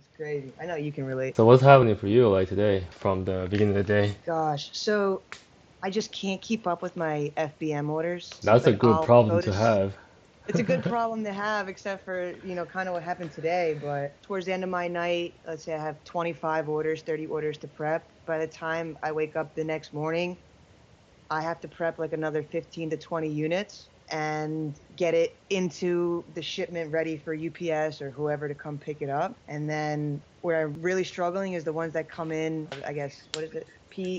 It's crazy. I know you can relate. So what's happening for you like today from the beginning of the day? Gosh, so I just can't keep up with my FBM orders. That's a Like good I'll problem to notice have. it's a good problem to have, except for, kind of what happened today. But towards the end of my night, let's say I have 25 orders, 30 orders to prep. By the time I wake up the next morning, I have to prep like another 15 to 20 units and get it into the shipment ready for UPS or whoever to come pick it up. And then where I'm really struggling is the ones that come in, I guess, what is it?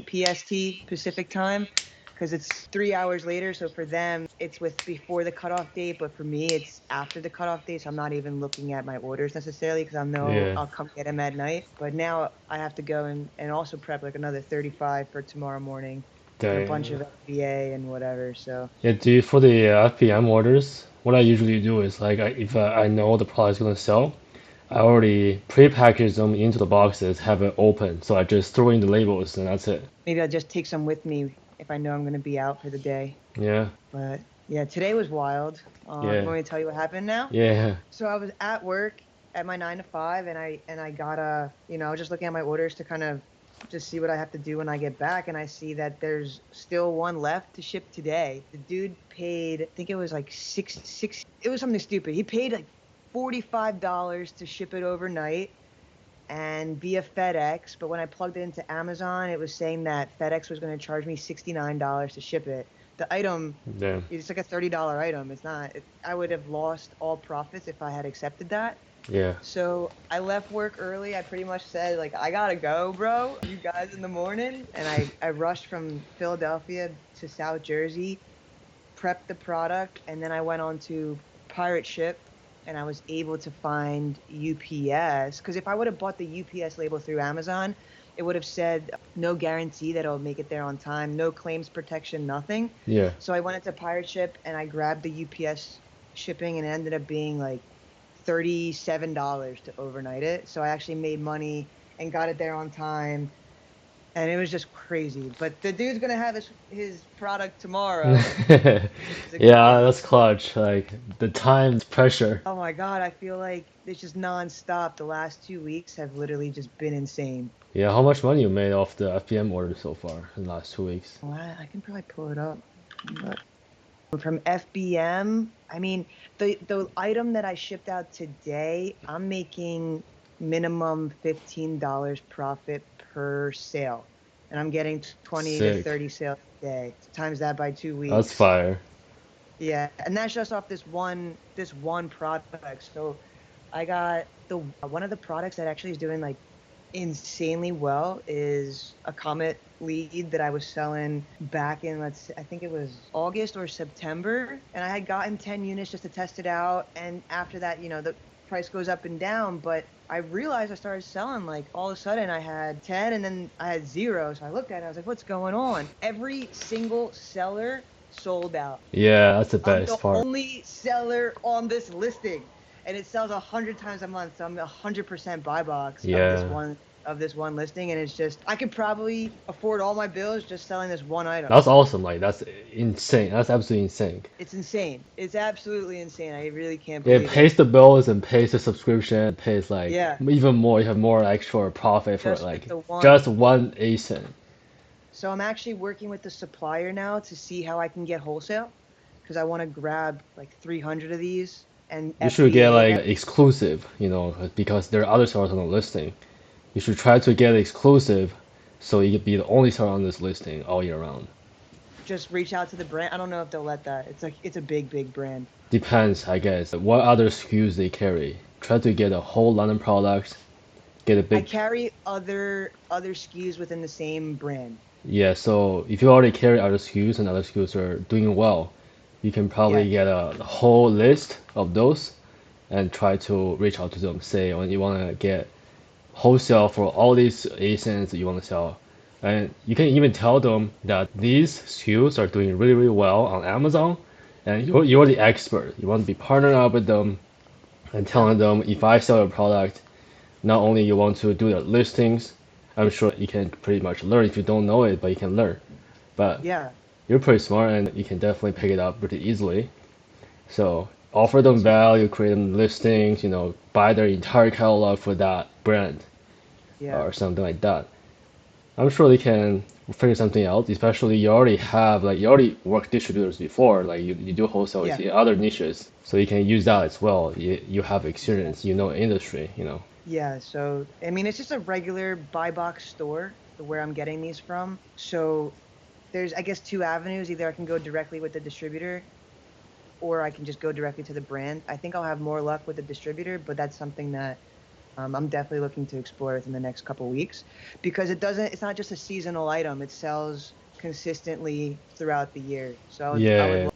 PST, Pacific time, because it's 3 hours later. So for them, it's with before the cutoff date, but for me, it's after the cutoff date. So I'm not even looking at my orders necessarily because I know Yeah. I'll come get them at night. But now I have to go and also prep like another 35 for tomorrow morning for a bunch Dang. of FBA and whatever. So Yeah, for the FPM orders, what I usually do is like if I know the product's gonna sell, I already pre-package them into the boxes, have it open, so I just throw in the labels and that's it. maybe I'll just take some with me if I know I'm going to be out for the day. Yeah, But yeah, today was wild. You yeah, want me to tell you what happened now? yeah. So I was at work at my 9 to 5, and I got I was just looking at my orders to kind of just see what I have to do when I get back, and I see that there's still one left to ship today. The dude paid, I think it was like six. It was something stupid. He paid like $45 to ship it overnight and via FedEx. But when I plugged it into Amazon, it was saying that FedEx was going to charge me $69 to ship it. The item, Damn. it's like a $30 item. It's not, I would have lost all profits if I had accepted that. Yeah. So I left work early. I pretty much said, like, I gotta go, bro. You guys in the morning. And I rushed from Philadelphia to South Jersey, prepped the product, and then I went on to Pirate Ship, and I was able to find UPS. Because if I would have bought the UPS label through Amazon, it would have said no guarantee that it'll make it there on time, no claims protection, nothing. Yeah. So I went into Pirate Ship and I grabbed the UPS shipping, and it ended up being like $37 to overnight it. So I actually made money and got it there on time. And it was just crazy. But the dude's gonna have his product tomorrow, which is Yeah, exciting. that's clutch. Like the time pressure. Oh my God, I feel like it's just nonstop. The last 2 weeks have literally just been insane. Yeah, how much money you made off the FPM order so far in the last 2 weeks? Well, I can probably pull it up. But from FBM, I mean, the item that I shipped out today, I'm making minimum $15 profit per sale. And I'm getting 20 to Sick. 30 sales a day. Times that by two That's weeks. fire. Yeah, and that's just off this one product. So I got the one of the products that actually is doing like insanely well is a Comet lead that I was selling back in, I think it was August or September, and I had gotten 10 units just to test it out. And after that, the price goes up and down, but I realized I started selling, like, all of a sudden I had 10 and then I had 0. So I looked at it, I was like, what's going on? Every single seller sold out. Yeah, that's the I'm the best part. only seller on this listing, and it sells 100 times a month. So I'm 100% buy box Yeah. of this one listing, and it's just I could probably afford all my bills just selling this one item. That's awesome. Like that's insane. That's absolutely insane. It's insane. It's absolutely insane. I really can't It believe it. pays the bills and pays the subscription, pays like Yeah, even more. You have more extra profit for just with like the one. just one ASIN. So I'm actually working with the supplier now to see how I can get wholesale, because I want to grab like 300 of these and You should get FBA. like exclusive, because there are other sellers on the listing. You should try to get exclusive so you could be the only seller on this listing all year round. Just reach out to the brand. I don't know if they'll let that. It's a big, big brand. Depends, I guess, what other SKUs they carry. Try to get a whole London products, get a I big. carry other SKUs within the same brand. Yeah, so if you already carry other SKUs and other SKUs are doing well, you can Yeah, probably get a whole list of those and try to reach out to them. Say when you want to get wholesale for all these ASINs that you want to sell. And you can even tell them that these SKUs are doing really, really well on Amazon, and you're the expert. You want to be partnered up with them and yeah, telling them if I sell a product, not only you want to do the listings, I'm sure you can pretty much learn if you don't know it, but you can learn. But yeah. you're pretty smart and you can definitely pick it up pretty easily. So offer them That's value, create them listings, buy their entire catalog for that brand Yeah. or something like that. I'm sure they can figure something out, especially you already work distributors before, like you do wholesale Yeah. in other niches, so you can use that as well. You have experience, Exactly. you know industry, you know. Yeah. So, I mean, it's just a regular buy box store where I'm getting these from. So there's, I guess, two avenues. Either I can go directly with the distributor or I can just go directly to the brand. I think I'll have more luck with the distributor, but that's something that I'm definitely looking to explore within the next couple weeks because it's not just a seasonal item. It sells consistently throughout the year. So Yeah,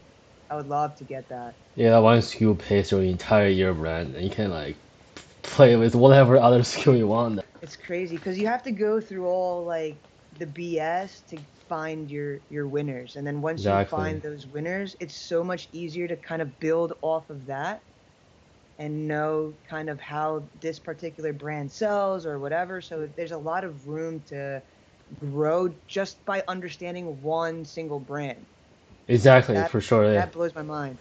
I would love to get that. yeah, that one skill pays your entire year brand, and you can like play with whatever other skill you want. It's crazy because you have to go through all like the BS to find your winners. And then once you Exactly. find those winners, it's so much easier to kind of build off of that and know kind of how this particular brand sells or whatever. So there's a lot of room to grow just by understanding one single brand. Exactly, That for sure. Yeah. that blows my mind.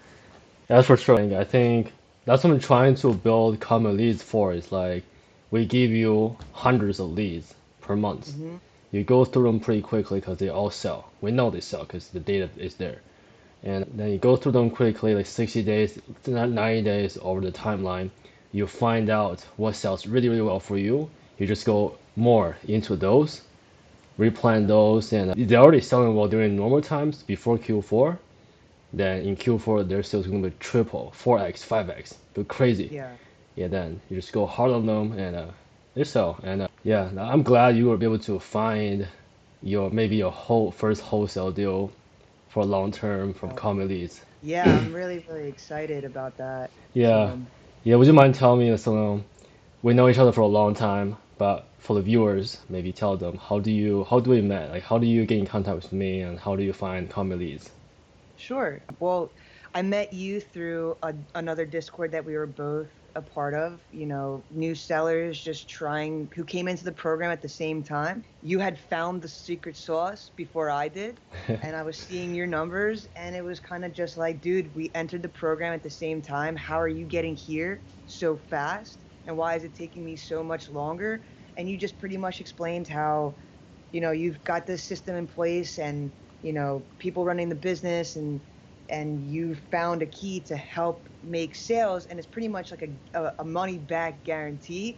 That's for sure. I think that's what I'm trying to build common leads for. Is like we give you hundreds of leads per month. Hmm. You go through them pretty quickly because they all sell. We know they sell because the data is there. And then you go through them quickly, like 60 days, 90 days over the timeline. You find out what sells really, really well for you. You just go more into those, replan Yeah. those, and they're already selling well during normal times before Q4. Then in Q4, their sales going to be triple, 4x, 5x, go crazy. Yeah. Yeah, then you just go hard on them and they sell. And yeah, I'm glad you were able to find maybe your whole first wholesale deal for long term from Yeah. CometLeads. Yeah, I'm really, really excited about that. Yeah, Um, yeah. Would you mind telling me some? We know each other for a long time, but for the viewers, maybe tell them how do we met? Like how do you get in contact with me, and how do you find CometLeads? Sure. Well, I met you through another Discord that we were both a part of, new sellers just trying who came into the program at the same time. You had found the secret sauce before I did, and I was seeing your numbers, and it was kind of just like, dude, we entered the program at the same time. How are you getting here so fast? And why is it taking me so much longer? And you just pretty much explained how you've got this system in place and people running the business and you found a key to help make sales, and it's pretty much like a money back guarantee.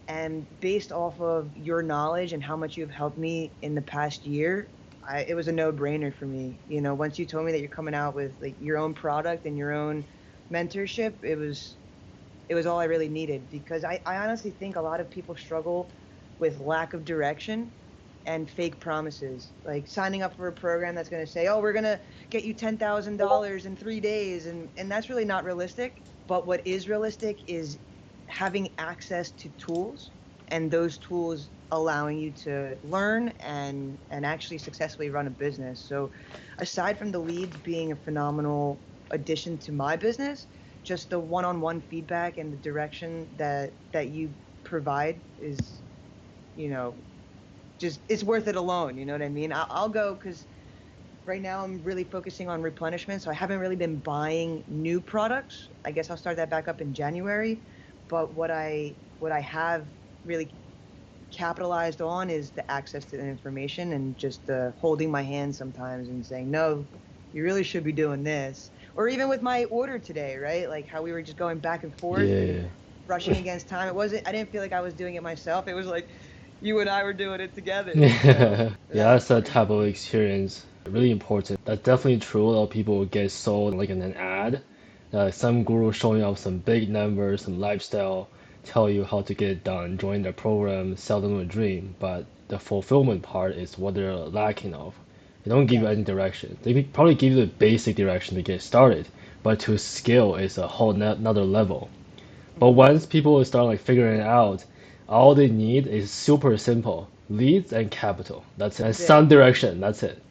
And based off of your knowledge and how much you've helped me in the past year, it was a no-brainer for me. Once you told me that you're coming out with like your own product and your own mentorship, it was all I really needed because I honestly think a lot of people struggle with lack of direction and fake promises, like signing up for a program that's going to say, "Oh, we're going to get you $10,000 in 3 days," and that's really not realistic. But what is realistic is having access to tools, and those tools allowing you to learn and actually successfully run a business. So, aside from the leads being a phenomenal addition to my business, just the one-on-one feedback and the direction that you provide is, you know, just it's worth it alone. You know what I mean? I'll go because right now I'm really focusing on replenishment, so I haven't really been buying new products. I guess I'll start that back up in January. But what I have really capitalized on is the access to the information and just the holding my hand sometimes and saying, no, you really should be doing this. Or even with my order today, right? Like how we were just going back and forth and Yeah. rushing against time. I didn't feel like I was doing it myself. It was like you and I were doing it together. So Yeah, that was that's a pretty type of neat. experience. Really important. That's definitely true. A lot of people get sold like in an ad. Some guru showing off some big numbers, some lifestyle, tell you how to get it done, join the program, sell them a dream. But the fulfillment part is what they're lacking of. They don't give you Yes. any direction. They could probably give you the basic direction to get started, but to scale is a whole another level. But Hmm. once people start like figuring it out, all they need is super simple leads and capital. That's it. And That's it. some direction. That's it.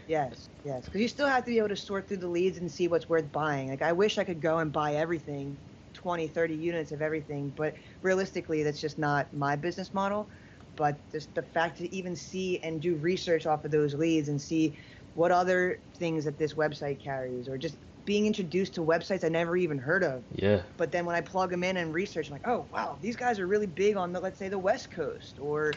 Yes. Yes. Because you still have to be able to sort through the leads and see what's worth buying. Like I wish I could go and buy everything, 20, 30 units of everything, but realistically, that's just not my business model. But just the fact to even see and do research off of those leads and see what other things that this website carries, or just being introduced to websites I never even heard of. Yeah. But then when I plug them in and research, I'm like, oh wow, these guys are really big on let's say the West Coast, or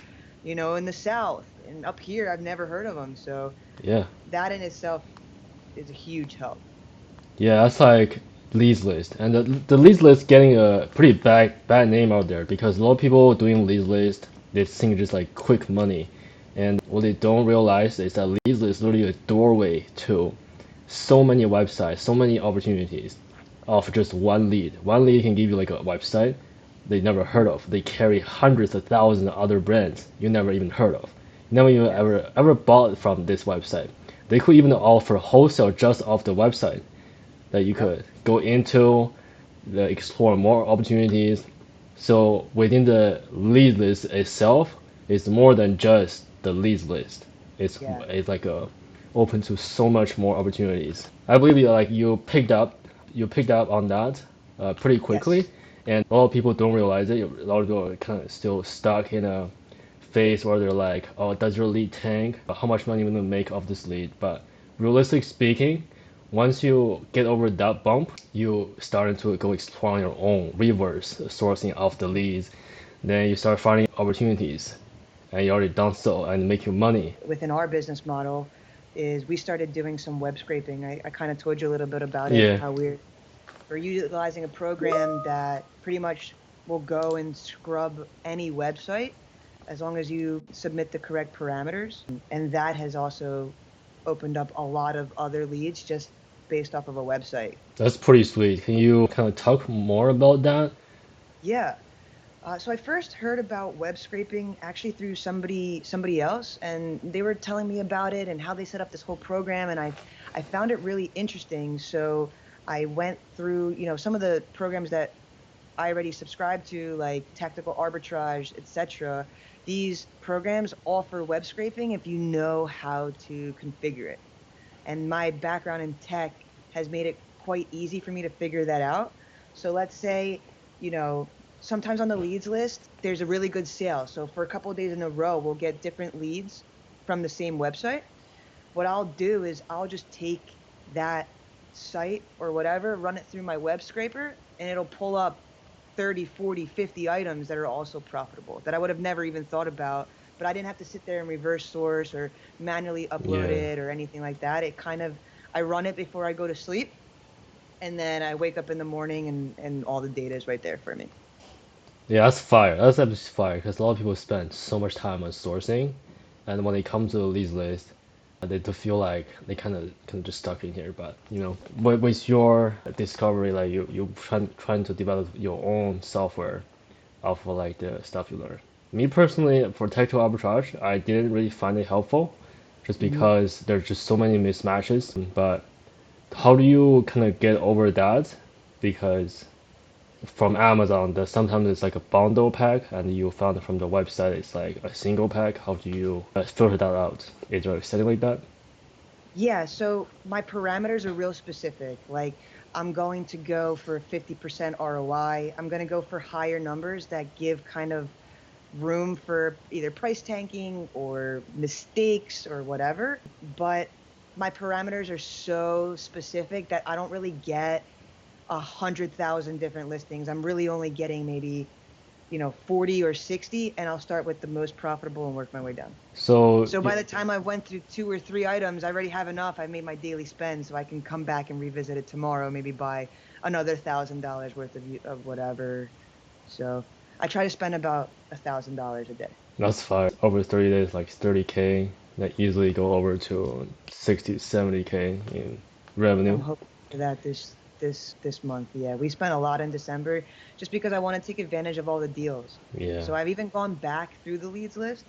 in the South, and up here I've never heard of them. So Yeah. that in itself is a huge help. Yeah, that's like leads list, and the leads list getting a pretty bad name out there because a lot of people doing leads list, they think just like quick money, and what they don't realize is that leads list is literally a doorway to so many websites, so many opportunities of just one lead. One lead can give you like a website they never heard of. They carry hundreds of thousands of other brands you never even heard of. You never even Yes. ever bought from this website. They could even offer wholesale just off the website that you Yep. could go into, explore more opportunities. So within the lead list itself, it's more than just the leads list. It's Yeah. it's like open to so much more opportunities. I believe you picked up on that pretty quickly, Yes. and a lot of people don't realize it. A lot of people are kind of still stuck in a phase where they're like, oh, does your lead tank? How much money am I gonna make off this lead? But realistically speaking, once you get over that bump, you starting to go explore on your own, reverse sourcing of the leads. Then you start finding opportunities, and you already done so and making money. Within our business model is we started doing some web scraping. I kind of told you a little bit about it, Yeah, how we're utilizing a program that pretty much will go and scrub any website as long as you submit the correct parameters. And that has also opened up a lot of other leads just based off of a website. that's pretty sweet. Can you kind of talk more about that? Yeah. So I first heard about web scraping actually through somebody else, and they were telling me about it and how they set up this whole program, and I found it really interesting. So I went through, some of the programs that I already subscribe to, like Tactical Arbitrage, etc. These programs offer web scraping if you know how to configure it. And my background in tech has made it quite easy for me to figure that out. So let's say, you know, sometimes on the leads list, there's a really good sale. So for a couple of days in a row, we'll get different leads from the same website. What I'll do is I'll just take that site or whatever, run it through my web scraper, and it'll pull up 30, 40, 50 items that are also profitable that I would have never even thought about, but I didn't have to sit there and reverse source or manually upload Yeah. it or anything like that. I run it before I go to sleep, and then I wake up in the morning and all the data is right there for me. Yeah, that's fire. That's absolutely fire because a lot of people spend so much time on sourcing, and when they come to the leads list, they do feel like they kind of just stuck in here. But with your discovery, like you trying to develop your own software off of like the stuff you learn. Me personally, for tactical arbitrage, I didn't really find it helpful, just Hmm. because there's just so many mismatches. But how do you kind of get over that? Because from Amazon, that sometimes it's like a bundle pack, and you found it from the website it's like a single pack. How do you filter that out? Is there a setting like that? Yeah, so my parameters are real specific. Like I'm going to go for 50% ROI. I'm going to go for higher numbers that give kind of room for either price tanking or mistakes or whatever. But my parameters are so specific that I don't really get 100,000 different listings. I'm really only getting maybe, 40 or 60, and I'll start with the most profitable and work my way down. So So by the time I went through two or three items, I already have enough. I made my daily spend, so I can come back and revisit it tomorrow, maybe buy another $1,000 worth of whatever. So I try to spend about $1,000 a day. that's fine. Over 30 days, like 30K, that easily go over to 60, 70K in revenue. I'm hoping for that this month. Yeah, we spent a lot in December just because I want to take advantage of all the deals. Yeah, So I've even gone back through the leads list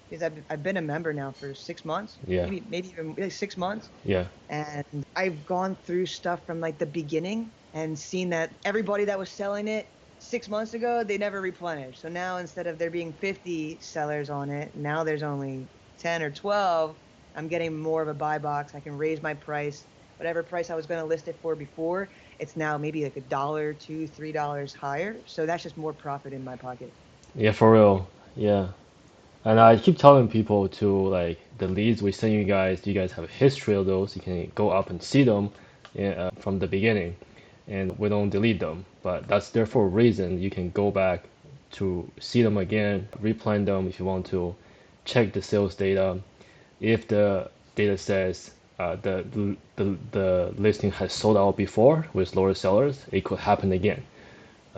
because I've been a member now for 6 months, yeah, maybe even like 6 months. yeah. And I've gone through stuff from like the beginning and seen that everybody that was selling it 6 months ago, they never replenished. So now instead of there being 50 sellers on it, now there's only 10 or 12. I'm getting more of a buy box. I can raise my price. Whatever price I was going to list it for before, it's now maybe like $1, $2, $3 higher. So that's just more profit in my pocket. Yeah, for real. Yeah. And I keep telling people to like the leads we send you guys have a history of those. You can go up and see them. from the beginning, and we don't delete them. But that's there for a reason. You can go back to see them again, replan them if you want to, check the sales data. If the data says the listing has sold out before with lower sellers, it could happen again.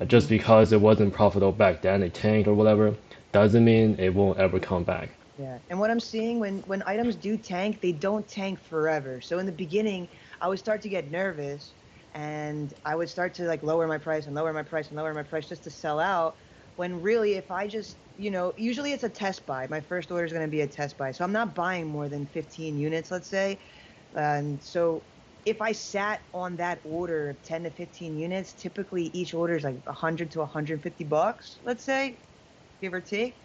Just because it wasn't profitable back then, it tanked or whatever, doesn't mean it won't ever come back. Yeah. And what I'm seeing when items do tank, they don't tank forever. So in the beginning, I would start to get nervous and I would start to like lower my price and lower my price and lower my price just to sell out. When really, if I just, usually it's a test buy. My first order is going to be a test buy. So I'm not buying more than 15 units, let's say. And so if I sat on that order of 10 to 15 units, typically each order is like 100 to 150 bucks, let's say, give or take.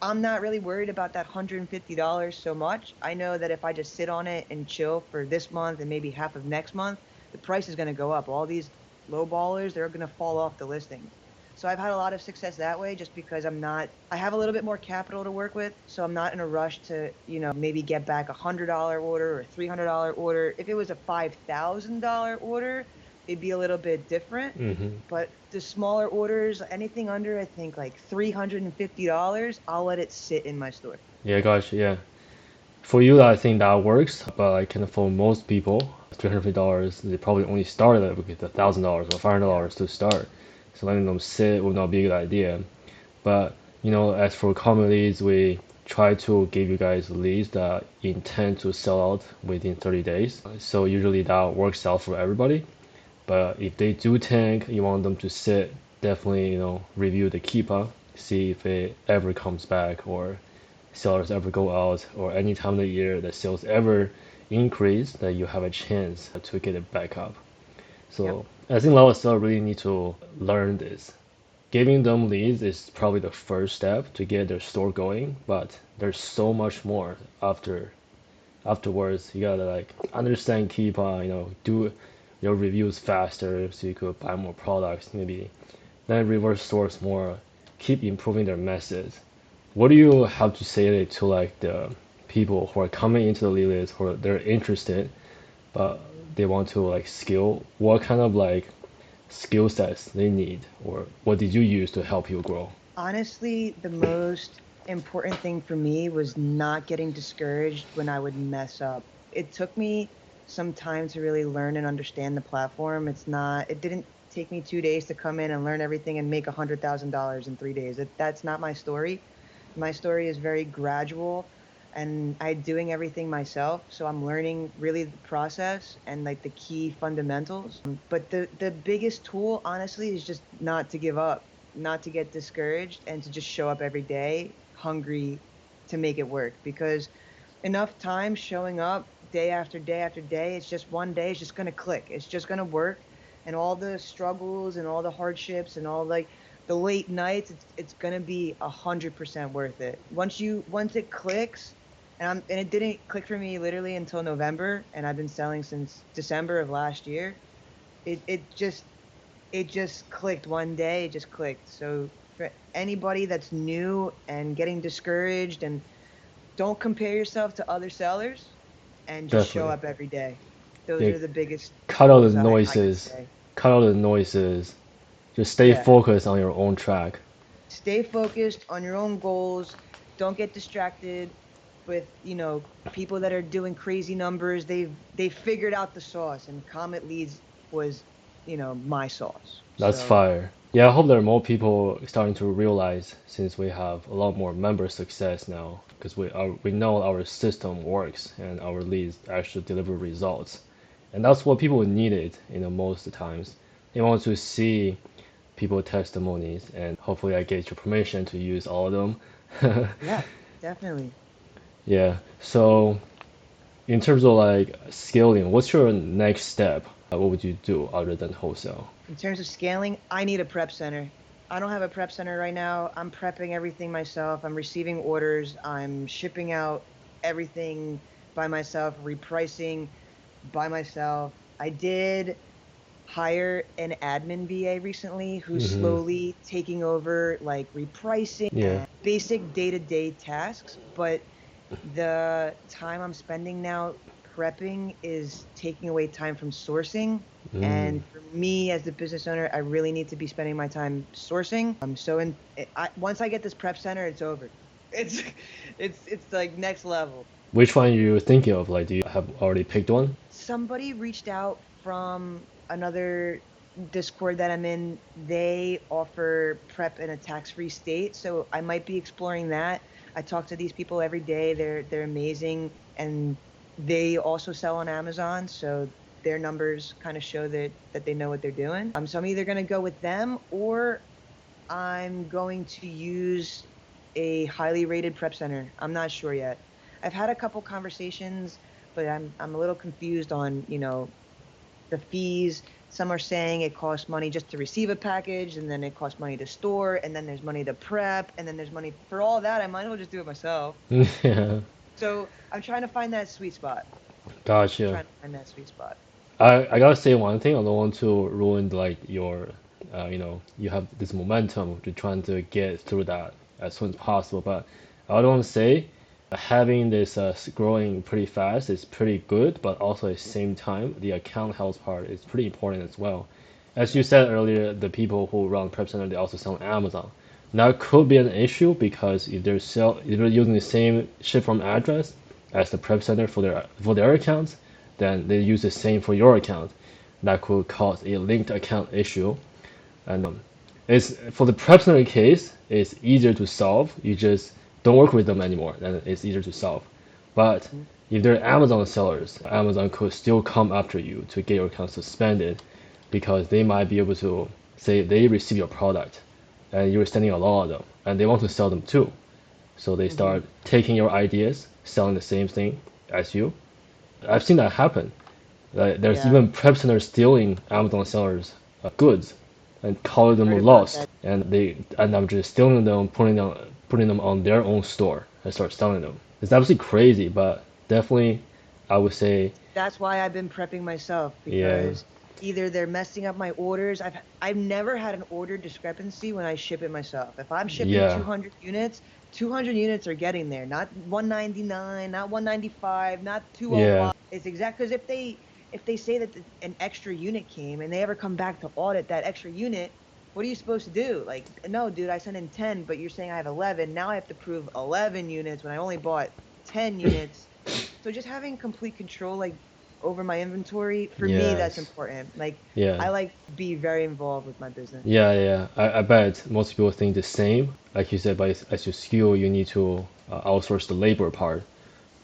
I'm not really worried about that $150 so much. I know that if I just sit on it and chill for this month and maybe half of next month, the price is going to go up. All these low ballers, they're going to fall off the listings. So I've had a lot of success that way just because I have a little bit more capital to work with. So I'm not in a rush to, maybe get back $100 order or $300 order. If it was a $5,000 order, it'd be a little bit different. But the smaller orders, anything under, I think like $350, I'll let it sit in my store. Yeah, gotcha. Yeah, for you, I think that works, but like kind of for most people, $350, they probably only started it with $1,000 or Yeah. $500 to start. So letting them sit would not be a good idea. But as for common leads, we try to give you guys leads that intend to sell out within 30 days. So usually that works out for everybody. But if they do tank, you want them to sit, definitely, review the keeper, see if it ever comes back or sellers ever go out or any time of the year that sales ever increase, that you have a chance to get it back up. Yep. So I think a lot of sellers really need to learn this. Giving them leads is probably the first step to get their store going, but there's so much more afterwards. You gotta like understand keeper, do your reviews faster so you could buy more products, maybe then reverse source more, keep improving their message. What do you have to say to like the people who are coming into the lead list, who they're interested, but they want to like skill? What kind of like skill sets they need, or what did you use to help you grow? Honestly, the most important thing for me was not getting discouraged when I would mess up. It took me some time to really learn and understand the platform. It didn't take me 2 days to come in and learn everything and make $100,000 in 3 days. That's not my story. My story is very gradual and I'm doing everything myself. So I'm learning really the process and like the key fundamentals. But the biggest tool, honestly, is just not to give up, not to get discouraged, and to just show up every day hungry to make it work. Because enough time showing up day after day after day, it's just one day, it's just going to click. It's just going to work. And all the struggles and all the hardships and all like the late nights, it's going to be 100% worth it. Once it clicks, and it didn't click for me literally until November, and I've been selling since December of last year. It just clicked one day. It just clicked. So for anybody that's new and getting discouraged, and don't compare yourself to other sellers, and just show Definitely. up every day. Those Yeah, are the biggest cut out the tools I could noises. say. Cut out the noises. Just stay Yeah. focused on your own track. Stay focused on your own goals. Don't get distracted with, people that are doing crazy numbers. They've figured out the sauce, and Comet Leads was, my sauce. That's So, fire. Yeah, I hope there are more people starting to realize since we have a lot more member success now because we know our system works and our leads actually deliver results. And that's what people needed, most of the times. They want to see people testimonies and hopefully I get your permission to use all of them. yeah, definitely. Yeah. So in terms of like scaling, what's your next step? What would you do other than wholesale? In terms of scaling, I need a prep center. I don't have a prep center right now. I'm prepping everything myself. I'm receiving orders. I'm shipping out everything by myself, repricing by myself. I did hire an admin VA recently who's Hmm. slowly taking over like repricing Yeah. and basic day-to-day tasks, but the time I'm spending now prepping is taking away time from sourcing. Mm. And for me as the business owner, I really need to be spending my time sourcing. Once I get this prep center, it's over. It's it's like next level. Which one you thinking of? Like, do you have already picked one? Somebody reached out from another Discord that I'm in. They offer prep in a tax-free state, so I might be exploring that. I talk to these people every day. They're amazing, and they also sell on Amazon, so their numbers kind of show that they know what they're doing. So I'm either going to go with them, or I'm going to use a highly rated prep center. I'm not sure yet. I've had a couple conversations, but I'm a little confused on, the fees. Some are saying it costs money just to receive a package, and then it costs money to store, and then there's money to prep, and then there's money for all that. I might as well just do it myself. Yeah, So I'm trying to find that sweet spot. gotcha. Trying to find that sweet spot. I gotta say one thing. I don't want to ruin like your, you have this momentum to trying to get through that as soon as possible. But I don't want to say having this growing pretty fast is pretty good, but also at the same time, the account health part is pretty important as well. As you said earlier, the people who run Prep Center, they also sell on Amazon. That could be an issue because if they're using the same ship from address as the Prep Center for their accounts, then they use the same for your account. That could cause a linked account issue. And it's for the Prep Center case, it's easier to solve. You just don't work with them anymore, then it's easier to solve. But if they're Amazon sellers, Amazon could still come after you to get your account suspended because they might be able to say they receive your product and you're sending a lot of them and they want to sell them too. So they start taking your ideas, selling the same thing as you. I've seen that happen. Like, there's Yeah, even prep centers stealing Amazon sellers' goods and calling them heard a about loss, that. and they end up just stealing them, putting them on their own store and start selling them. It's absolutely crazy, but definitely, I would say, That's why I've been prepping myself, yeah, because either they're messing up my orders. I've never had an order discrepancy when I ship it myself. If I'm shipping yeah, 200 units, 200 units are getting there, not 199, not 195, not yeah, 205. It's exact, because if they say that an extra unit came and they ever come back to audit that extra unit, what are you supposed to do? Like, no, dude, I sent in 10, but you're saying I have 11. Now I have to prove 11 units when I only bought 10 units. So just having complete control, like, over my inventory, for me, that's yes, important. Like, yeah. I like to be very involved with my business. Yeah, yeah. I bet most people think the same. Like you said, but as you skill, you need to outsource the labor part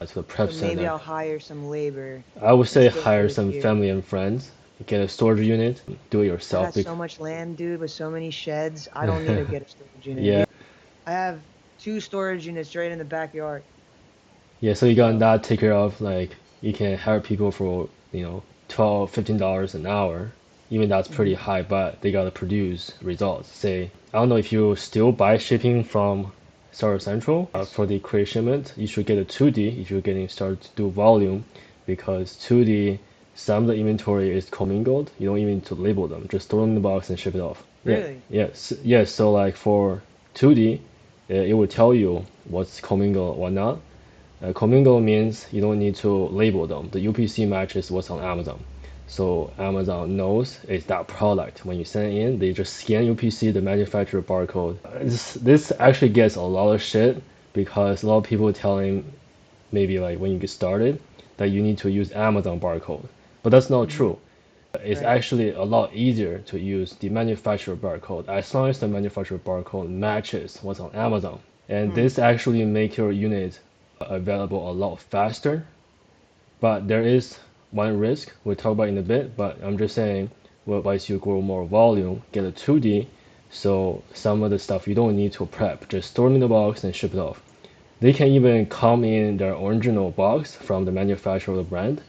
to the prep So maybe center. I'll hire some labor I would and say still do hire it some here. family and friends, get a storage unit, do it I yourself. got so much land, dude, with so many sheds. I don't need to get a storage unit. Yeah, I have two storage units right in the backyard. yeah. So you got So that take care of. Like you can hire people for 12, $15 an hour. Even that's pretty mhm. high, but they gotta produce results. Say, I don't know if you still buy shipping from Seller Central Yes, for the crate shipment. You should get a 2D if you're getting started to do volume, because 2D, some of the inventory is commingled. You don't even need to label them. Just throw them in the box and ship it off. Yeah, really. yes, yes. So like for 2D, it will tell you what's commingled or not. Commingle means you don't need to label them. The UPC matches what's on Amazon. So Amazon knows it's that product. When you send it in, they just scan UPC, the manufacturer barcode. This actually gets a lot of shit because a lot of people telling maybe like when you get started that you need to use Amazon barcode. But that's not Hmm. true. It's Right. actually a lot easier to use the manufacturer barcode as long as the manufacturer barcode matches what's on Amazon. And Hmm. this actually make your unit available a lot faster. But there is one risk we'll talk about in a bit. But I'm just saying, well, as you grow more volume, get a 2D, so some of the stuff you don't need to prep, just store them in the box and ship it off. They can even come in their original box from the manufacturer of the brand.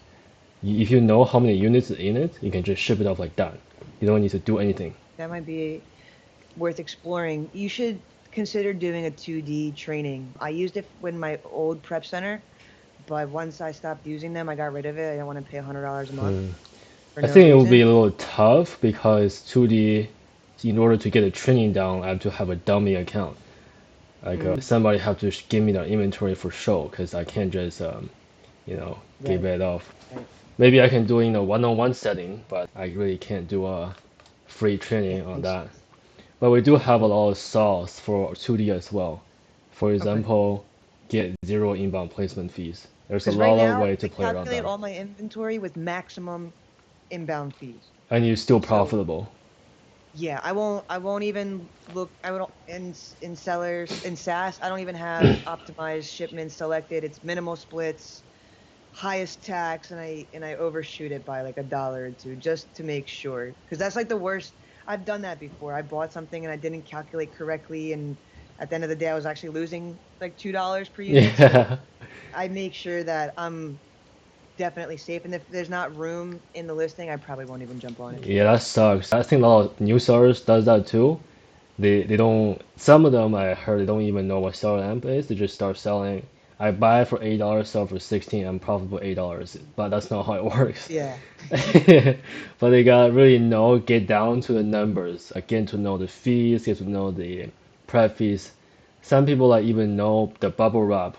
If you know how many units are in it, you can just ship it off like that. You don't need to do anything. That might be worth exploring. You should consider doing a 2D training. I used it when my old prep center, but once I stopped using them, I got rid of it. I don't want to pay $100 a month for I no think it will be reason. a little tough because 2D, in order to get the training down, I have to have a dummy account. Like Mm, somebody have to give me the inventory for show because I can't just give Right. it off. Right. Maybe I can do in a one-on-one setting, but I really can't do a free Yeah. training on Makes that. sense. But we do have a Yeah. lot of sauce for 2D as well. For Okay. example, get zero inbound placement fees. There's a Because right lot of now way I to play around calculate that. all my inventory with maximum inbound fees. And you're still So profitable. yeah, I won't even look. I don't in sellers in SaaS. I don't even have optimized shipments selected. It's minimal splits, highest tax, and I overshoot it by like $1 or two just to make sure. Because that's like the worst. I've done that before. I bought something and I didn't calculate correctly, and at the end of the day, I was actually losing like $2 per unit. So Yeah. I make sure that I'm definitely safe. And if there's not room in the listing, I probably won't even jump on it. Yeah, that sucks. I think a lot of new sellers does that too. They don't, some of them I heard they don't even know what seller amp is. They just start selling. I buy for $8, sell for 16, I'm profitable $8. But that's not how it works. Yeah. But they got really know, get down to the numbers, get to know the fees, get to know the prep fees. Some people like even know the bubble wrap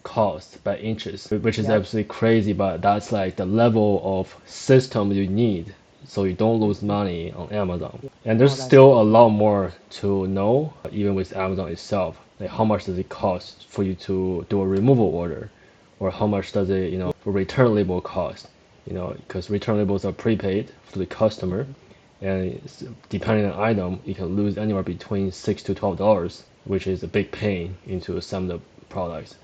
cost by inches, which is Yep. absolutely crazy, but that's like the level of system you need so you don't lose Mhm. money on Amazon. Yeah. And there's Oh, that's still a crazy. lot more to know, even with Amazon itself. Like how much does it cost for you to do a removal order? Or how much does it, Yeah. for return label cost? Because return labels are prepaid for the customer, Mhm. and depending on item, you can lose anywhere between $6 to $12, which is a big pain into some of the products.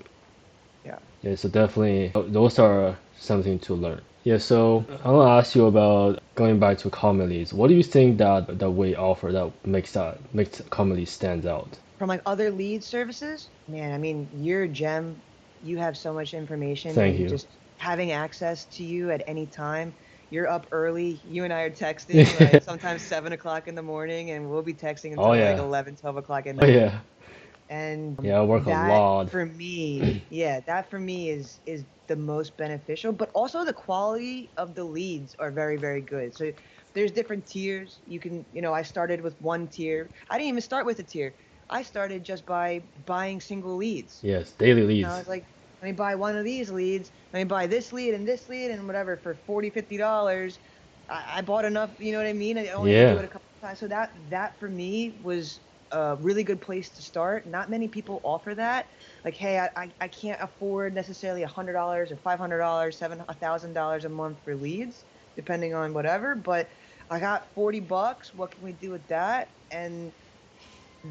Yeah. Yeah, so definitely those are something to learn. Yeah, so I want to ask you about going back to CometLeads. What do you think that we offer that makes CometLeads stands out? From like other lead services, man, I mean, you're a gem. You have so much information Thank and you. just having access to you at any time. You're up early. You and I are texting Yeah. like sometimes 7 o'clock in the morning, and we'll be texting Oh until like yeah. 11, 12 o'clock at Oh night. yeah. And Yeah, I work a that lot. for me, yeah, that for me is the most beneficial, but also the quality of the leads are very, very good. So there's different tiers. You can, I started with one tier. I didn't even start with a tier. I started just by buying single leads. Yes, daily And I leads. was like, let me buy one of these leads. Let me buy this lead and whatever for 40, $50. I bought enough, you know what I mean? I only had to do Yeah. it a couple of times. So that for me was a really good place to start. Not many people offer that. Like, hey, I can't afford necessarily $100 or $500, $1,000 a month for leads, depending on whatever. But I got $40. What can we do with that? And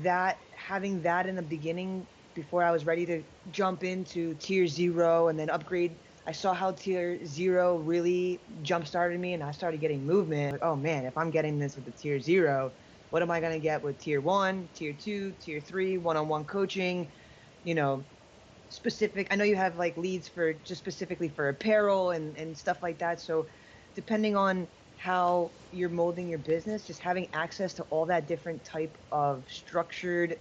that having that in the beginning before I was ready to jump into tier zero and then upgrade. I saw how tier zero really jump started me and I started getting movement. Like, oh man, if I'm getting this with the tier zero, what am I going to get with tier one, tier two, tier three, one-on-one coaching, you know, specific. I know you have like leads for just specifically for apparel and stuff like that. So depending on how you're molding your business, just having access to all that different type of structured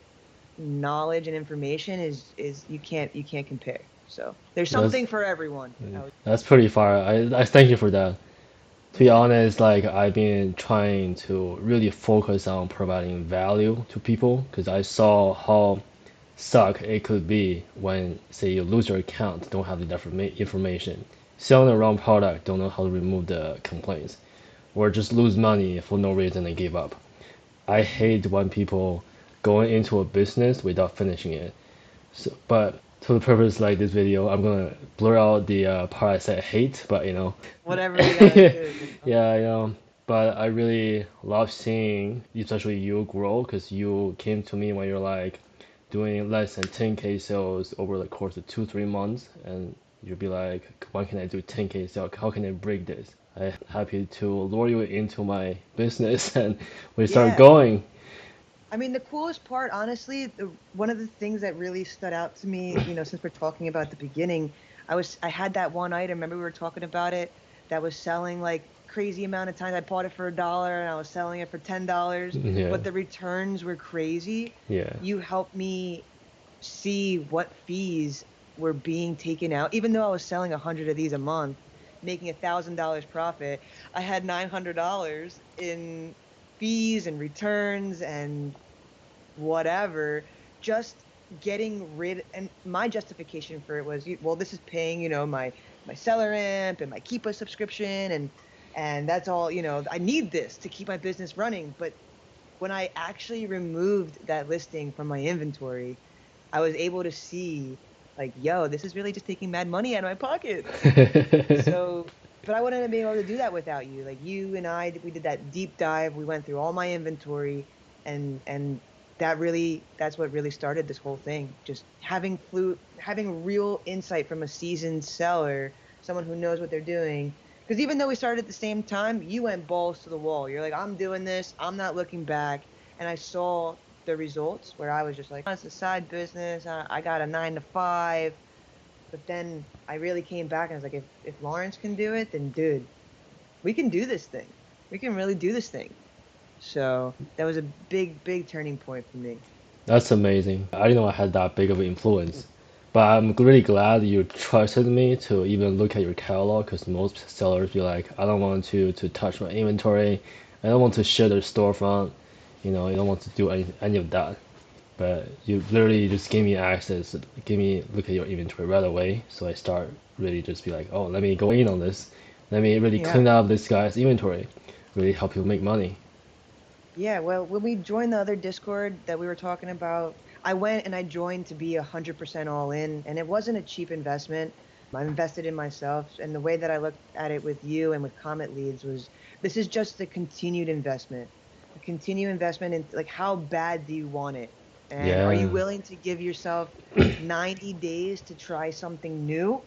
knowledge and information is you can't compare. So there's That's something for everyone. that's pretty far. I thank you for that. To be Yeah. honest, like I've been trying to really focus on providing value to people because I saw how suck it could be when, say, you lose your account, don't have the information, selling the wrong product, don't know how to remove the complaints, or just lose money for no reason and give up. I Mhm. hate when people going into a business without finishing it. So, but to the purpose like this video, I'm gonna blur out the part I said hate, but Whatever we gotta do, yeah, but I really love seeing, especially you grow, because you came to me when you're like doing less than 10K sales over the course of 2, 3 months, and you'd be like, when can I do 10K sales? How can I break this? I'm happy to lure you into my business, and we start Yeah. going. I mean, the coolest part, honestly, one of the things that really stood out to me, since we're talking about the beginning, I had that one item. Remember we were talking about it that was selling like crazy amount of times. I bought it for $1 and I was selling it for $10, Yeah, but the returns were crazy. yeah. You helped me see what fees were being taken out, even though I was selling 100 of these a month, making $1,000 profit. I had $900 in fees and returns and whatever, just getting rid, and my justification for it was, well, this is paying, my seller imp and my Keepa subscription, and that's all, I need this to keep my business running. But when I actually removed that listing from my inventory, I was able to see, like, yo, this is really just taking mad money out of my pocket. So, but I wouldn't have been able to do that without you. Like, you and I, we did that deep dive. We went through all my inventory, and that's what really started this whole thing. Just having real insight from a seasoned seller, someone who knows what they're doing. Because even though we started at the same time, you went balls to the wall. You're like, I'm doing this. I'm not looking back. And I saw the results where I was just like, oh, it's a side business. I got a 9 to 5. But then I really came back and I was like, if Lawrence can do it, then dude, we can do this thing. We can really do this thing. So that was a big, big turning point for me. That's amazing. I didn't know I had that big of an influence. But I'm really glad you trusted me to even look at your catalog because most sellers be like, I don't want to touch my inventory. I don't want to share their storefront. You don't want to do any of that. But you literally just gave me access, give me look at your inventory right away. So I start really just be like, oh, let me go in on this. Let me really Yeah. clean up this guy's inventory. Really help you make money. Yeah. Well, when we joined the other Discord that we were talking about, I went and I joined to be 100% all in, and it wasn't a cheap investment. I invested in myself, and the way that I looked at it with you and with Comet Leads was, this is just a continued investment, a continued investment in, like, how bad do you want it? And are you Yeah. willing to give yourself 90 days to try something new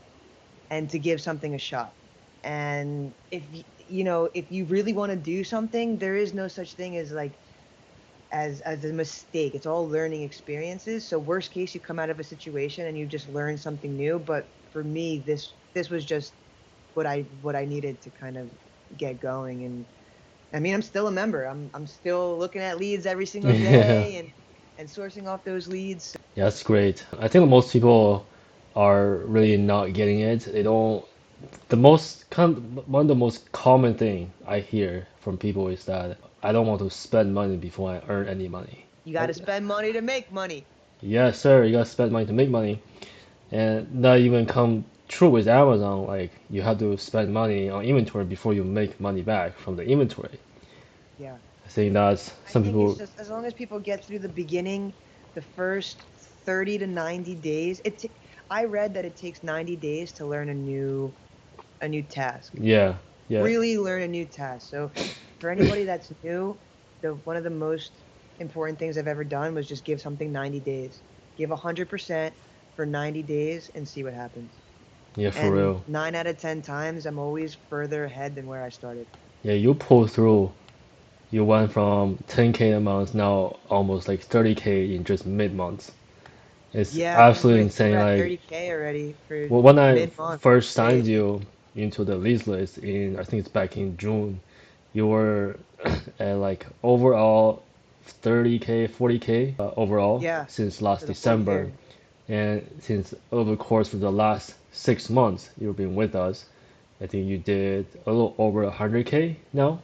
and to give something a shot? And if you really want to do something, there is no such thing as, like, as a mistake. It's all learning experiences. So worst case, you come out of a situation and you just learn something new. But for me, this was just what I needed to kind of get going. And I mean, I'm still a member. I'm still looking at leads every single Yeah. day and sourcing off those leads. Yeah, that's great. I think most people are really not getting it. They don't. One of the most common thing I hear from people is that I don't want to spend money before I earn any money. You got to spend money to make money. Yes, sir. You gotta spend money to make money, and that even come true with Amazon. Like you have to spend money on inventory before you make money back from the inventory. Yeah. I think that's I some think it's people. just, as long as people get through the beginning, the first 30 to 90 days. I read that it takes 90 days to learn a new task. Yeah, yeah, Really learn a new task. So for anybody that's new, the one of the most important things I've ever done was just give something 90 days. Give 100% for 90 days and see what happens. yeah, for And real. 9 out of 10 times, I'm always further ahead than where I started. Yeah, you pull through. You went from 10K a month now almost like 30K in just mid-months. It's Yeah, I think absolutely we're insane. at Like, 30K already for well, when I mid-month. first signed Crazy. you into the leads list in, I think it's back in June, you were at like overall 30K, 40K overall Yeah, since for last the whole December. year. And since over the course of the last 6 months you've been with us, I think you did a little over 100K now,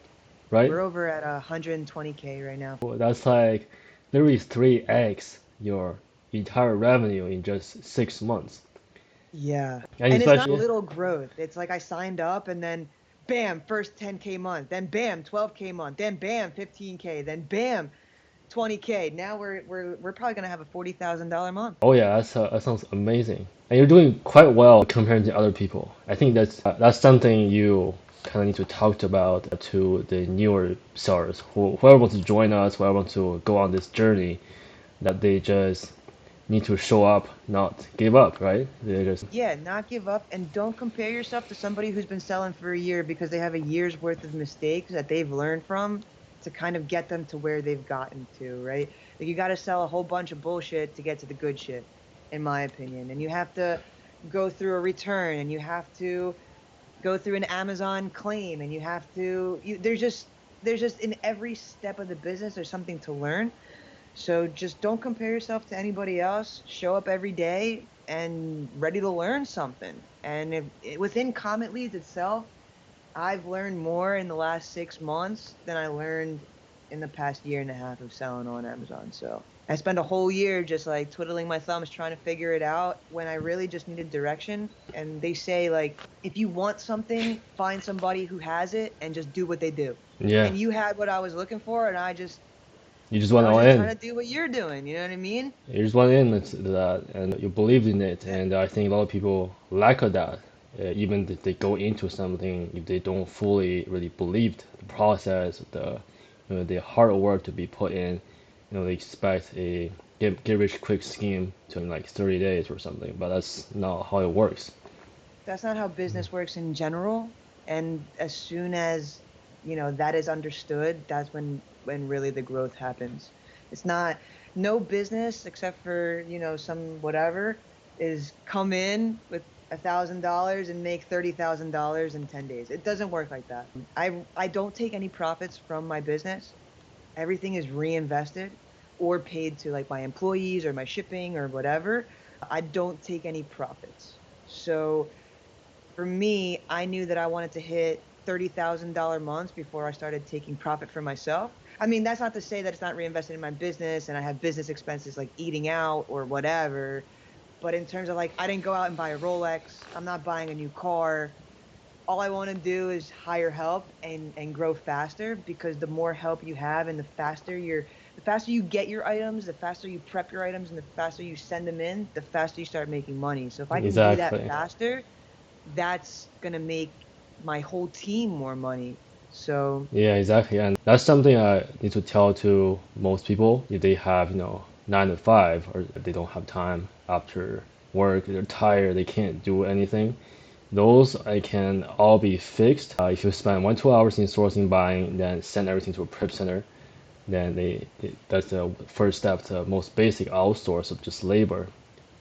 right? We're over at 120K right now. Well, that's like literally 3x your entire revenue in just 6 months. Yeah. And And it's not especially, little growth. It's like I signed up and then bam, first 10K month, then bam, 12K month, then bam, 15K, then bam, 20K. Now we're probably gonna have a $40,000 month. oh yeah, that sounds amazing. And you're doing quite well compared to other people. I think that's something you kind of need to talk about to the newer sellers whoever wants to join us, whoever wants to go on this journey, that they just need to show up, not give up, right? They just Yeah, not give up and don't compare yourself to somebody who's been selling for a year because they have a year's worth of mistakes that they've learned from to kind of get them to where they've gotten to, right? Like, you got to sell a whole bunch of bullshit to get to the good shit, in my opinion. And you have to go through a return, and you have to go through an Amazon claim, and you have to there's just in every step of the business there's something to learn. So just don't compare yourself to anybody else. Show up every day and ready to learn something. And within Comet Leads itself, I've learned more in the last 6 months than I learned in the past year and a half of selling on Amazon. So I spent a whole year just like twiddling my thumbs trying to figure it out when I really just needed direction. And they say, like, if you want something, find somebody who has it and just do what they do. Yeah, And you had what I was looking for, and you just went I was all just trying in. to do what you're doing. You know what I mean? You just went in to that, and you believed in it. Yeah. And I think a lot of people lack of that. Even if they go into something, if they don't fully really believe the process, the hard work to be put in, they expect a get rich quick scheme to in like 30 days or something. But that's not how it works. That's not how business works in general. And as soon as, that is understood, that's when really the growth happens. It's not no business except for, some whatever is come in with $1,000 and make $30,000 in 10 days. It doesn't work like that. I don't take any profits from my business. Everything is reinvested or paid to like my employees or my shipping or whatever. I don't take any profits. So for me, I knew that I wanted to hit $30,000 months before I started taking profit for myself. I mean, that's not to say that it's not reinvested in my business and I have business expenses like eating out or whatever. But in terms of like, I didn't go out and buy a Rolex. I'm not buying a new car. All I want to do is hire help and grow faster, because the more help you have and the faster you get your items, the faster you prep your items, and the faster you send them in, the faster you start making money. So if I can do that Exactly. faster, that's going to make my whole team more money. So, Yeah, exactly. And that's something I need to tell to most people if they have, 9 to 5 or they don't have time after work, they're tired, they can't do anything. Those I can all be fixed. If you spend 1 2 hours in sourcing buying, then send everything to a prep center, then that's the first step to most basic outsource of just labor.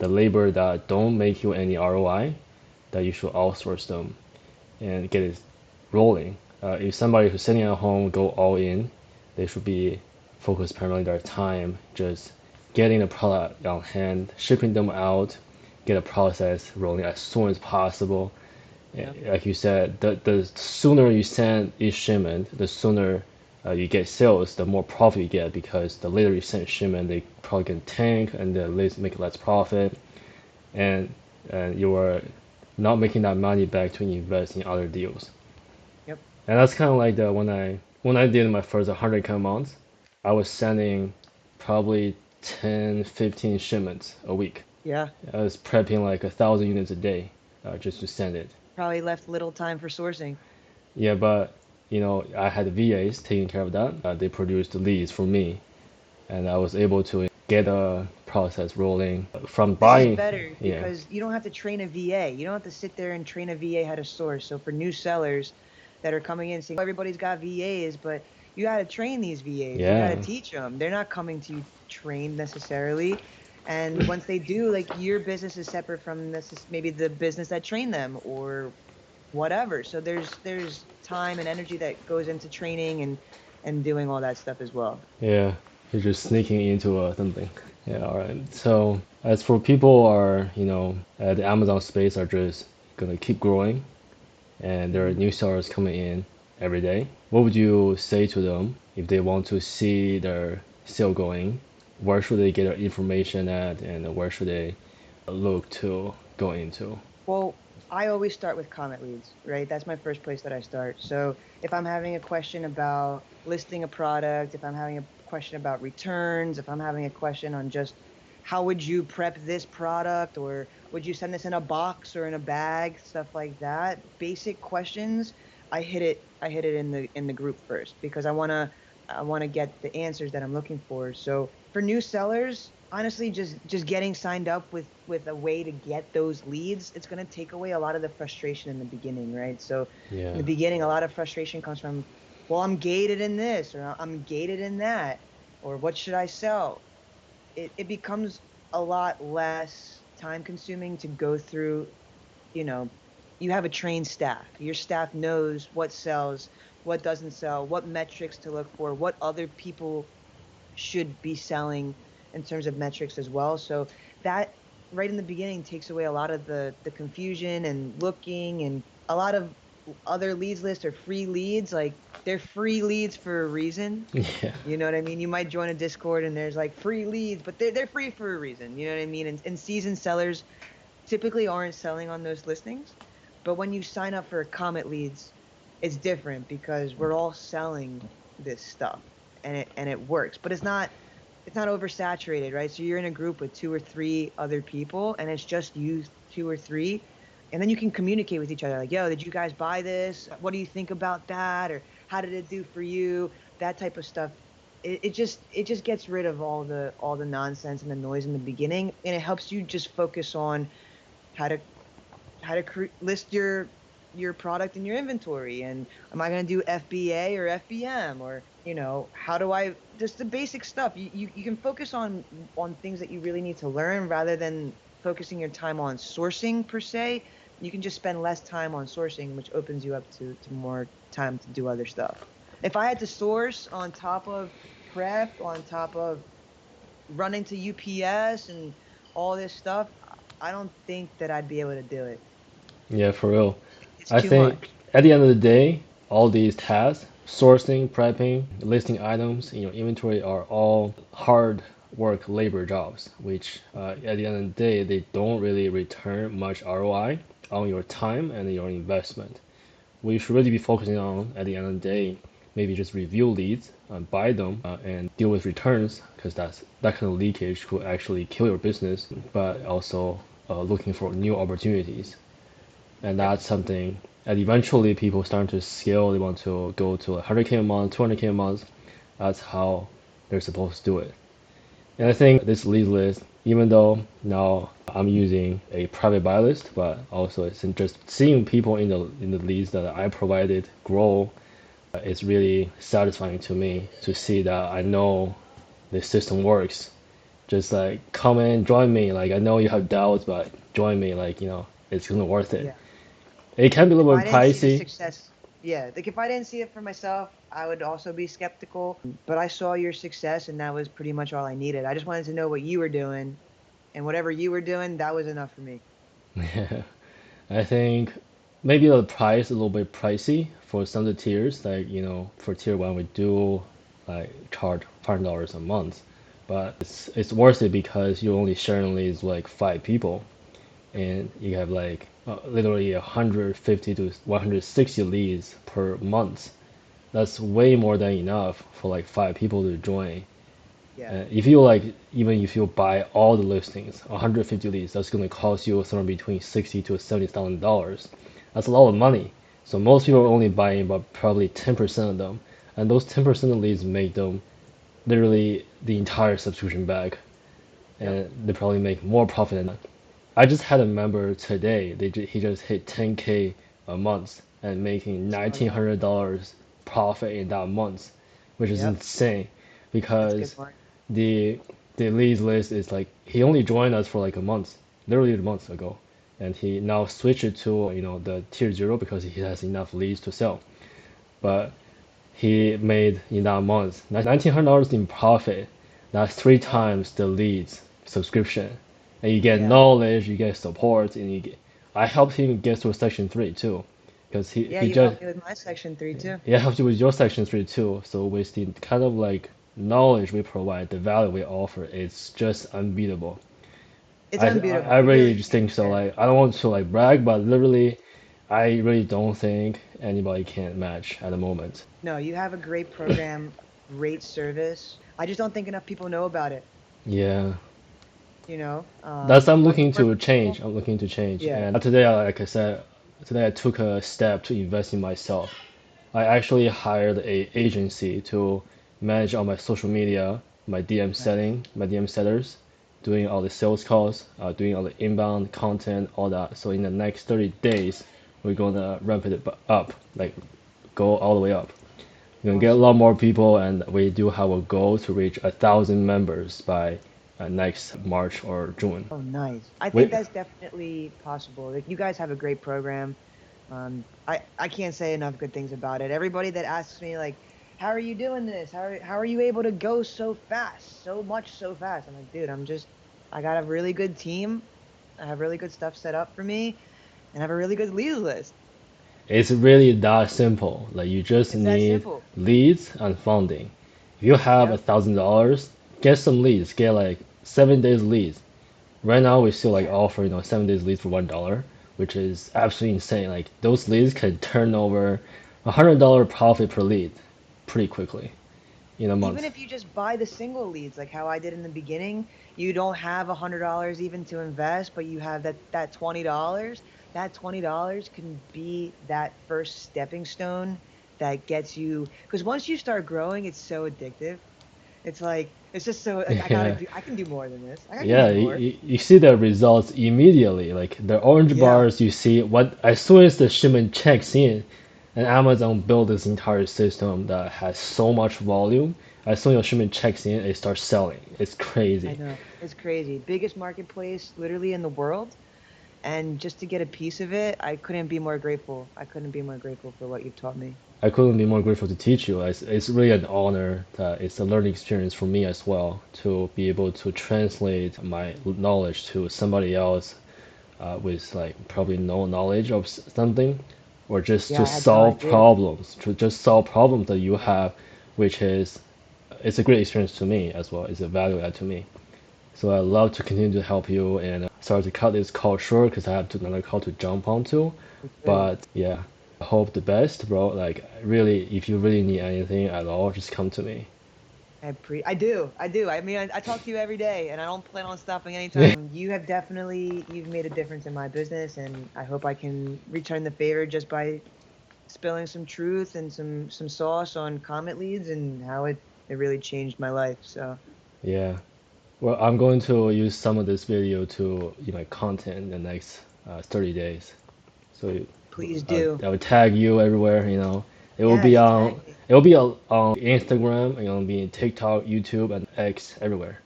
The labor that don't make you any ROI, that you should outsource them and get it rolling. If somebody who's sitting at home go all in, they should be focused primarily their time just getting the product on hand, shipping them out, get a process rolling as soon as possible. yeah. Like you said, the sooner you send each shipment, the sooner you get sales, the more profit you get, because the later you send shipment, they probably can tank and make less profit, and you are not making that money back to invest in other deals. Yep. And that's kind of like the when I did my first 100K months, I was sending probably 10, 15 shipments a week. Yeah. I was prepping like 1,000 units a day just to send it. Probably left little time for sourcing. Yeah, but I had VAs taking care of that. They produced the leads for me, and I was able to get a process rolling from This is buying. better Yeah, because you don't have to train a VA. You don't have to sit there and train a VA how to source. So for new sellers that are coming in saying, "Oh, everybody's got VAs," but you got to train these VAs. You got to yeah, teach them. They're not coming to you trained necessarily. And once they do, like, your business is separate from this, maybe the business that trained them or whatever. So there's time and energy that goes into training and doing all that stuff as well. yeah. You're just sneaking into something. Yeah, all right. So as for people are, at the Amazon space are just gonna keep growing, and there are Mhm. new sellers coming in every day. What would you say to them if they want to see their sale going? Where should they get their information at, and where should they look to go into? Well, I always start with comment leads, right? That's my first place that I start. So if I'm having a question about listing a product, if I'm having a question about returns, if I'm having a question on just how would you prep this product, or would you send this in a box or in a bag, stuff like that, basic questions, I hit it in the group first, because I want to get the answers that I'm looking for. So for new sellers, honestly, just getting signed up with a way to get those leads, it's going to take away a lot of the frustration in the beginning, right? So in Yeah, the beginning, a lot of frustration comes from, well, I'm gated in this, or I'm gated in that, or what should I sell? It becomes a lot less time consuming to go through. you know you have a trained staff. Your staff knows what sells, what doesn't sell, what metrics to look for, what other people should be selling in terms of metrics as well. So that right in the beginning takes away a lot of the confusion and looking, and a lot of other leads lists or free leads, like they're free leads for a reason. Yeah. You know what I mean? You might join a Discord and there's like free leads, but they're free for a reason. You know what I mean? And seasoned sellers typically aren't selling on those listings. But when you sign up for CometLeads, it's different because we're all selling this stuff and it works. But it's not oversaturated, right? So you're in a group with 2 or 3 other people and it's just you 2 or 3. And then you can communicate with each other like, yo, did you guys buy this? What do you think about that? Or how did it do for you? That type of stuff. It just gets rid of all the nonsense and the noise in the beginning, and it helps you just focus on how to list your product in your inventory, and am I going to do FBA or FBM, or how do I, just the basic stuff. You can focus on things that you really need to learn rather than focusing your time on sourcing per se. You can just spend less time on sourcing, which opens you up to more time to do other stuff. If I had to source on top of prep, on top of running to UPS and all this stuff, I don't think that I'd be able to do it. Yeah, for real. It's I too think much. at the end of the day, all these tasks, sourcing, prepping, listing items in your inventory are all hard work labor jobs, which at the end of the day, they don't really return much ROI on your time and your investment. What you should really be focusing on at the end of the day, maybe just review leads, buy them, and deal with returns, because that kind of leakage could actually kill your business, but also looking for new opportunities. And Yep. that's something, and eventually people start to scale. They want to go to 100K a month, 200K a month. That's how they're supposed to do it. And I think this lead list, even though now I'm using a private buy list, but also it's just seeing people in the leads that I provided grow. It's really satisfying to me to see that I know the system works. Just like come in, join me. Like I know you have doubts, but join me. Like it's gonna worth it. Yeah. It can be a If little I bit didn't see the pricey. success, yeah, like if I didn't see it for myself, I would also be skeptical. But I saw your success, and that was pretty much all I needed. I just wanted to know what you were doing, and whatever you were doing, that was enough for me. I think maybe the price is a little bit pricey for some of the tiers. Like, for tier one, we do like charge $500 a month, but it's worth it because you're only sharing leads with like 5 people, and you have like literally 150 to 160 leads per month. That's way more than enough for like 5 people to join. Yeah. If you like, even if you buy all the listings, 150 leads, that's going to cost you somewhere between 60 to $70,000. That's a lot of money. So most people are only buying about probably 10% of them, and those 10% of leads make them literally the entire subscription back, Yep. and they probably make more profit than that. I just had a member today. He just hit 10K a month and making Saw that. $1,900 profit in that month, which is Yep. insane That's good because mark. the the leads list is like he only joined us for like a month, literally a month ago, and he now switched it to the tier zero because he has enough leads to sell. But he made in that month $1,900 in profit. That's three Yep. times the leads subscription, and you get Yeah. knowledge, you get support, and I helped him get to section three too, because he Yeah, he you just helped me with my section 3 too. he helped you with your section three too. So with the kind of like knowledge we provide, the value we offer, it's just unbeatable. It's I unbeatable. It really really just is. think so. And Like I don't want to like brag, but literally, I really don't think anybody can match at the moment. no, you have a great program, great service. I just don't think enough people know about it. Yeah. Um, That's I'm working looking for to people. change. I'm looking to change. Yeah. And today, like I said, today I took a step to invest in myself. I actually hired a agency to manage all my social media, my DM Nice. setting, my DM setters, doing all the sales calls, doing all the inbound content, all that. So in the next 30 days, we're gonna ramp it up, like go all the way up. We're gonna get a lot Awesome. more people, and we do have a goal to reach 1,000 members by next March or June. Oh, nice. I think We, that's definitely possible. Like, you guys have a great program. I can't say enough good things about it. Everybody that asks me like, how are you doing this? How are you able to go so fast, so much so fast? I'm like, dude, I got a really good team. I have really good stuff set up for me, and I have a really good lead list. It's really that simple. Like you just It's that need simple. leads and funding. If you have Yep. $1,000, get some leads. Get like 7 days leads. Right now we still like Yeah. offer 7 days leads for $1, which is absolutely insane. Like those leads can turn over $100 profit per lead pretty quickly in a Even month. if you just buy the single leads, like how I did in the beginning, you don't have $100 even to invest, but you have that $20. That $20 can be that first stepping stone that gets you. Because once you start growing, it's so addictive. It's like it's just so like Yeah. I can do more than this. I can do Yeah, more. you see the results immediately. Like the orange Yeah, bars, you see what as soon as the shipment checks in, and Amazon built this entire system that has so much volume. As soon as your shipment checks in, it starts selling. It's I crazy. know. It's crazy. Biggest marketplace literally in the world. And just to get a piece of it, I couldn't be more grateful. I couldn't be more grateful for what you've taught me. I couldn't be more grateful to teach you. It's really an honor that it's a learning experience for me as well to be able to translate my knowledge to somebody else with like probably no knowledge of something, or just Yeah, to I had no solve idea. problems, to just solve problems that you have, which is it's a great experience to me as well. It's a value add to me. So I love to continue to help you and sorry to cut this call short because I have another call to jump onto. It's good. But yeah, I hope the best, bro. Like really, if you really need anything at all, just come to me. I do. I do. I mean, I talk to you every day and I don't plan on stopping anytime. You've made a difference in my business and I hope I can return the favor just by spilling some truth and some sauce on Comet Leads and how it really changed my life. So Yeah. Well, I'm going to use some of this video to my content in the next 30 days. So please do. I would tag you everywhere. It will be Yes, on tag me. on Instagram, it'll be TikTok, YouTube, and X everywhere.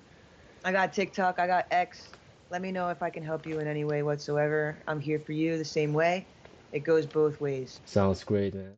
I got TikTok, I got X. Let me know if I can help you in any way whatsoever. I'm here for you the same way. It goes both ways. Sounds great, man.